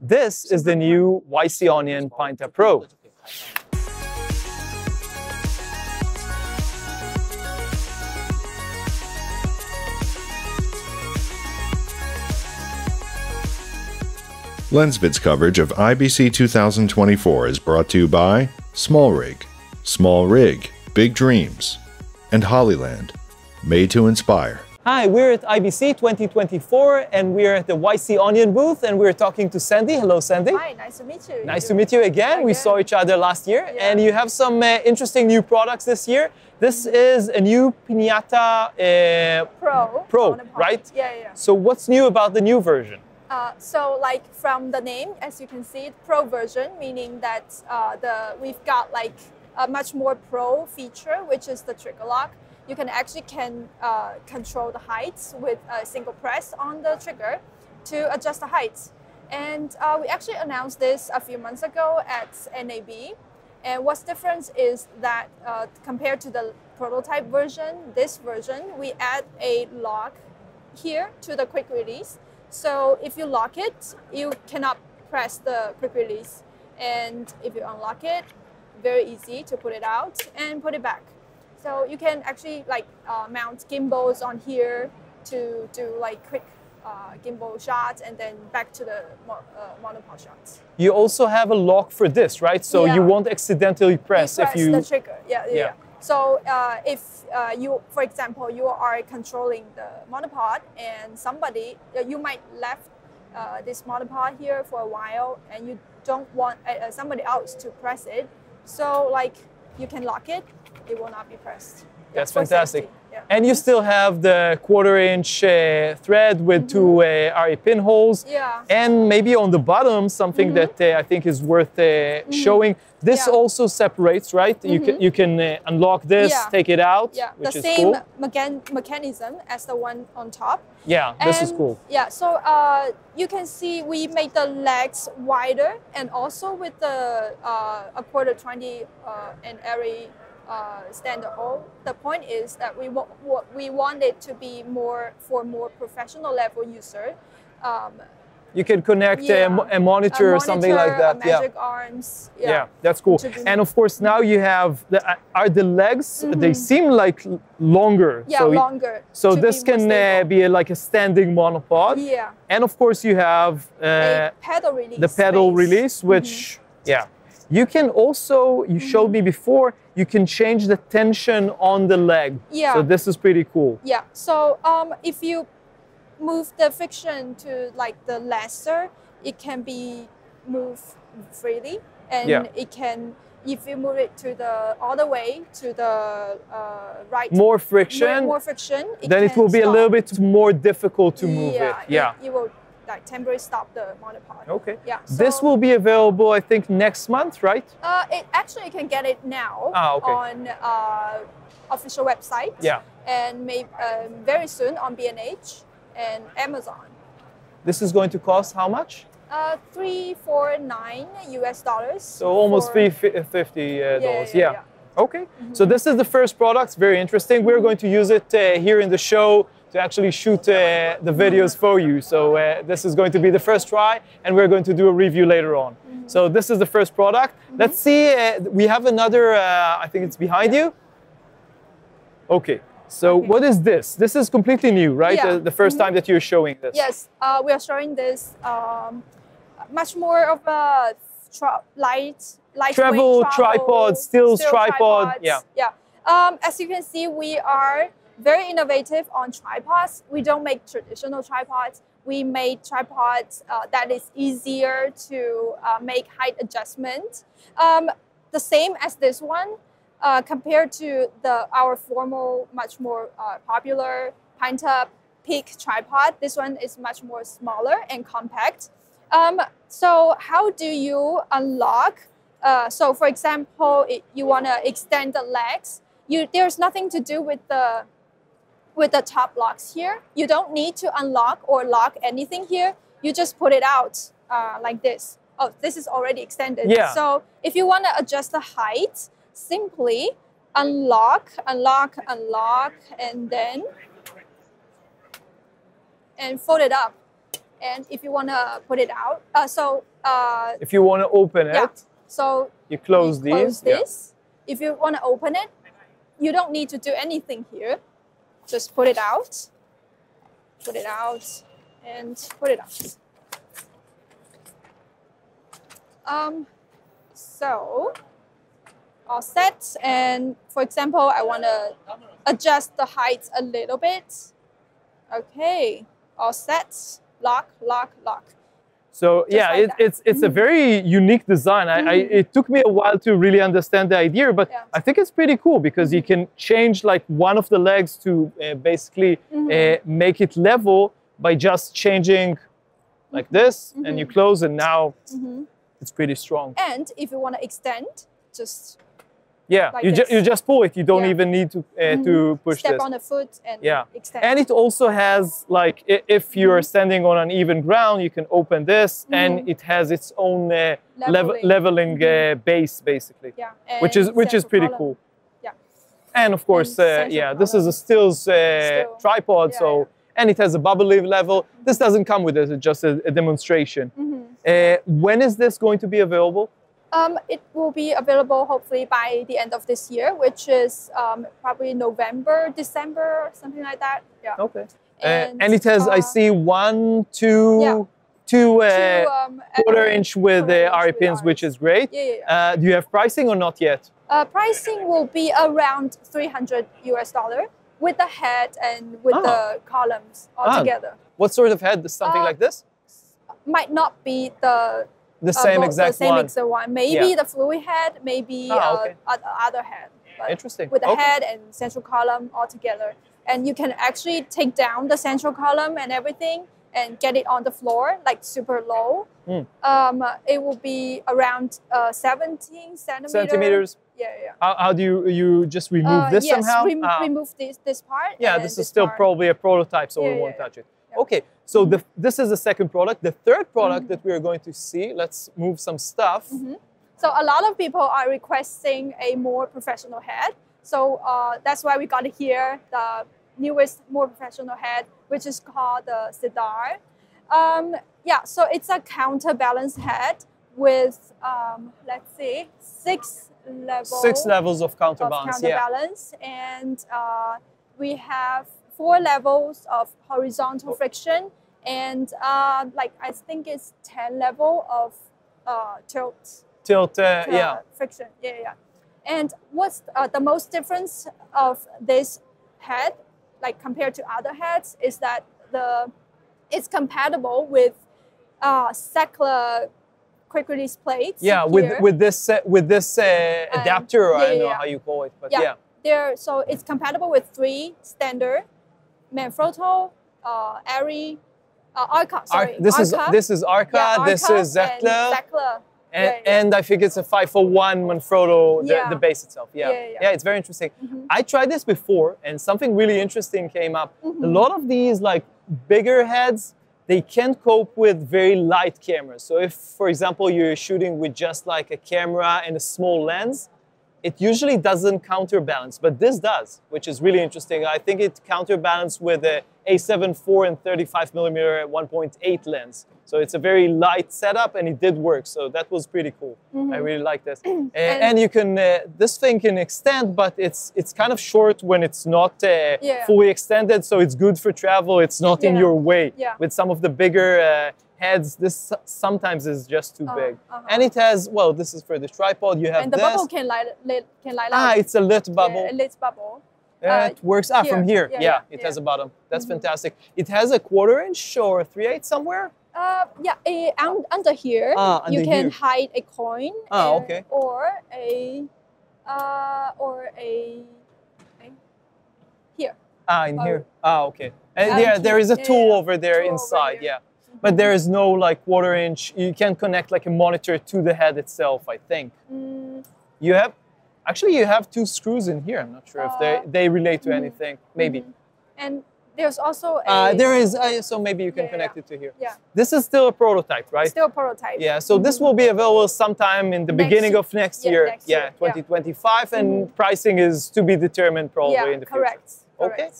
This is the new YC Onion PINETA Pro. LensVid's coverage of IBC 2024 is brought to you by Small Rig, Big Dreams, and Hollyland, made to inspire. Hi, we're at IBC 2024 and we're at the YC Onion booth and we're talking to Sandy. Hello, Sandy. Hi, nice to meet you. Nice to meet you again. We saw each other last year and you have some interesting new products this year. This is a new PINETA Pro Monopod. Right? Yeah. So what's new about the new version? So like from the name, as you can see, Pro version, meaning that we've got like a much more pro feature, which is the trigger lock. You can actually control the heights with a single press on the trigger to adjust the heights. And we actually announced this a few months ago at NAB. And what's different is that compared to the prototype version, this version, we add a lock here to the quick release. So if you lock it, you cannot press the quick release. And if you unlock it, very easy to put it out and put it back. So you can actually like mount gimbals on here to do like quick gimbal shots and then back to the monopod shots. You also have a lock for this, right? So you won't accidentally press if you... the trigger, yeah. So if you, for example, you are controlling the monopod and somebody, you might left this monopod here for a while and you don't want somebody else to press it. So like you can lock it, it will not be pressed. That's fantastic. And you still have the 1/4-inch thread with two RE pinholes. And maybe on the bottom, something that I think is worth showing. This also separates, right? You can unlock this, take it out, which is cool. The same mechanism as the one on top. Yeah, this is cool. Yeah, so you can see we made the legs wider and also with the 1/4-20 and RE standard hole. The point is that we want it to be for more professional level user. You can connect a monitor or something like that. Magic arms. Yeah, that's cool. And of course, now you have the legs. They seem like longer. Yeah, longer. So this can be like a standing monopod. Yeah. And of course, you have a pedal release. The pedal release, which you can also. You showed me before. You can change the tension on the leg. Yeah. So this is pretty cool. Yeah. So if you move the friction to like the lesser, it can be moved freely, and it can. If you move it to the all the way to the right, more friction. Then it will be a little bit more difficult to move it. Yeah. It will like temporarily stop the monopod. Okay. Yeah. So, this will be available, I think, next month, right? It actually you can get it now on official website. Yeah. And maybe very soon on B&H and Amazon. This is going to cost how much? $349 US. So almost $350. Yeah. Okay. So this is the first product. Very interesting. We're going to use it here in the show to actually shoot the videos for you. So this is going to be the first try, and we're going to do a review later on. So this is the first product. Let's see. We have another. I think it's behind you. Okay. So what is this? This is completely new, right? The first time that you're showing this. Yes, we are showing this much more of a lightweight travel tripod, still tripod. Yeah. As you can see, we are very innovative on tripods. We don't make traditional tripods. We made tripods that is easier to make height adjustment. The same as this one. Compared to our formal, much more popular PINETA Peak tripod, this one is much more smaller and compact. So how do you unlock? So for example, you want to extend the legs. There's nothing to do with the top locks here. You don't need to unlock or lock anything here. You just put it out like this. Oh, this is already extended. Yeah. So if you want to adjust the height, simply unlock, and then fold it up. And if you want to put it out, if you want to open it, so you close this. If you want to open it, you don't need to do anything here. Just put it out, and put it out. So all set. And for example, I want to adjust the height a little bit. Okay, all set. Lock, lock, lock. So just yeah, it's a very unique design. It took me a while to really understand the idea, but I think it's pretty cool because you can change like one of the legs to basically make it level by just changing like this, and you close, and now it's pretty strong. And if you want to extend, just like you just pull it. You don't even need to push Step this. on the foot and extend. And it also has like if you're standing on uneven ground, you can open this, and it has its own leveling base basically. Which is pretty cool. Yeah. And of course, this is a stills tripod, and it has a bubble level. This doesn't come with it; it's just a demonstration. When is this going to be available? It will be available hopefully by the end of this year, which is probably November, December, something like that. Yeah. Okay. And it has, I see, two quarter-inch with the RE pins, which is great. Do you have pricing or not yet? Pricing will be around $300 with the head and with the columns all together. What sort of head? Something like this? Might not be the same exact one. Maybe the fluid head, maybe other head. But interesting. With the head and central column all together. And you can actually take down the central column and everything and get it on the floor, like super low. It will be around 17 centimeters. How do you just remove this somehow? Remove this part. Yeah, this is still probably a prototype, so we won't touch it. Okay, so this is the second product. The third product that we are going to see, let's move some stuff. So a lot of people are requesting a more professional head. So that's why we got here the newest, more professional head, which is called the Cedar. So it's a counterbalance head with, let's see, 6 levels of counterbalance. And we have 4 levels of horizontal friction, and I think it's 10 level of tilt friction. And what's the most difference of this head, like compared to other heads, is that it's compatible with Sackler quick release plates. Yeah, with this adapter. I don't know how you call it, but so it's compatible with 3 standard. Manfrotto, Arri, Arca. Sorry, this is Arca. This is Sackler. And I think it's a 501 Manfrotto, the base itself. Yeah, it's very interesting. I tried this before, and something really interesting came up. A lot of these like bigger heads, they can't cope with very light cameras. So if, for example, you're shooting with just like a camera and a small lens, it usually doesn't counterbalance, but this does, which is really interesting. I think it counterbalanced with a A7 IV and 35mm at 1.8 lens. So it's a very light setup, and it did work. So that was pretty cool. I really like this. And you can, this thing can extend, but it's kind of short when it's not fully extended. So it's good for travel. It's not in your way. With some of the bigger heads, this sometimes is just too big. And it has, well, this is for the tripod. You have and the bubble can light out. It's a lit bubble. A lit bubble. It works from here. It has a bottom. That's fantastic. It has a 1/4" or 3/8 somewhere. Under here, you can hide a coin. Or a here. In here. Okay. And there is a tool over there inside. But there is no like 1/4". You can connect like a monitor to the head itself, I think. You have 2 screws in here. I'm not sure if they relate to anything. Maybe. And there's also a... there is, so maybe you can connect it to here. This is still a prototype, right? Still a prototype. Yeah, so this will be available sometime in the beginning of next year. 2025, and pricing is to be determined probably in the future. Correct. Okay.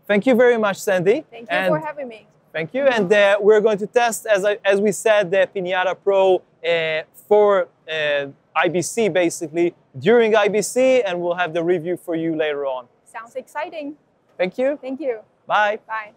Thank you very much, Sandy. Thank you for having me. Thank you. And we're going to test, as we said, the PINETA Pro for IBC, basically, during IBC, and we'll have the review for you later on. Sounds exciting. Thank you. Thank you. Bye. Bye.